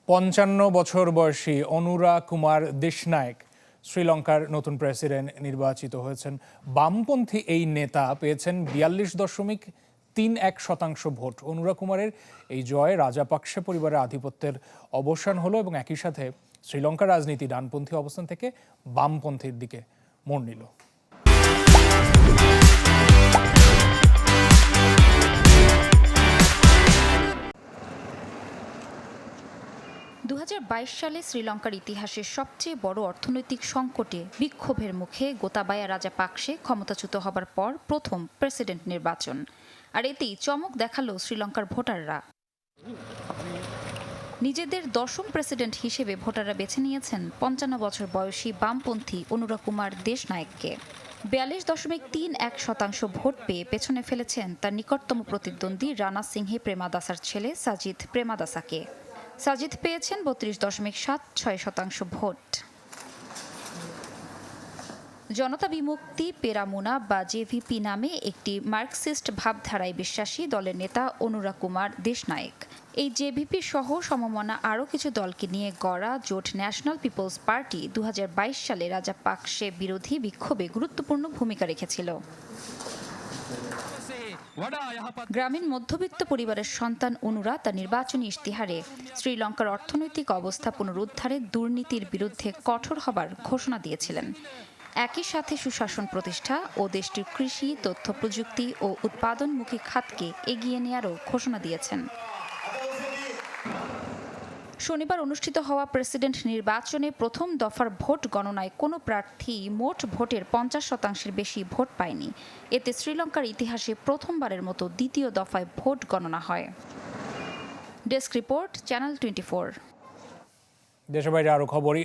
৫৫ বছর বয়সী অনুরা কুমার দিশনায়ক শ্রীলঙ্কার নতুন প্রেসিডেন্ট নির্বাচিত হয়েছেন। বামপন্থী এই নেতা পেয়েছেন ৪২.৩১% ভোট। অনুরা কুমারের এই জয়ে রাজাপাকসে পরিবারের আধিপত্যের অবসান হলো এবং একই সাথে শ্রীলঙ্কার রাজনীতি ডানপন্থী অবস্থান থেকে বামপন্থীর দিকে মোড় নিল। ২০২২ সালে শ্রীলঙ্কার ইতিহাসের সবচেয়ে বড় অর্থনৈতিক সংকটে বিক্ষোভের মুখে গোতাবায়া রাজাপাকসে ক্ষমতাচ্যুত হবার পর প্রথম প্রেসিডেন্ট নির্বাচন। আর এতেই চমক দেখালো শ্রীলঙ্কার ভোটাররা। নিজেদের দশম প্রেসিডেন্ট হিসেবে ভোটাররা বেছে নিয়েছেন ৫৫ বছর বয়সী বামপন্থী অনুরা কুমার দেশনায়ককে। ৪২.৩১% ভোট পেয়ে পেছনে ফেলেছেন তার নিকটতম প্রতিদ্বন্দ্বী রানা সিংহে প্রেমাদাসার ছেলে সাজিদ প্রেমাদাসাকে। সাজিদ পেয়েছেন ৩২.৭৬% ভোট। জনতা বিমুক্তি পেরামুনা বা জেভিপি নামে একটি মার্কসিস্ট ভাবধারায় বিশ্বাসী দলের নেতা অনুরা কুমার দেশনায়ক এই জেভিপি সহ সমমনা আরও কিছু দলকে নিয়ে গড়া জোট ন্যাশনাল পিপলস পার্টি ২০২২ সালে রাজাপাকসে বিরোধী বিক্ষোভে গুরুত্বপূর্ণ ভূমিকা রেখেছিল। গ্রামীণ মধ্যবিত্ত পরিবারের সন্তান অনুরা তার নির্বাচনী ইশতেহারে শ্রীলঙ্কার অর্থনৈতিক অবস্থা পুনরুদ্ধারে দুর্নীতির বিরুদ্ধে কঠোর হবার ঘোষণা দিয়েছিলেন। একই সাথে সুশাসন প্রতিষ্ঠা ও দেশটির কৃষি, তথ্য প্রযুক্তি ও উৎপাদনমুখী খাতকে এগিয়ে নেয়ারও ঘোষণা দিয়েছেন। শনিবার অনুষ্ঠিত হওয়া প্রেসিডেন্ট নির্বাচনে প্রথম দফার ভোট গণনায় কোনো প্রার্থী মোট ভোটের ৫০% বেশি ভোট পায়নি। এতে শ্রীলঙ্কার ইতিহাসে প্রথমবারের মতো দ্বিতীয় দফায় ভোট গণনা হয়। Desk report, channel 24। দেশের বাইরে আরো খবরই।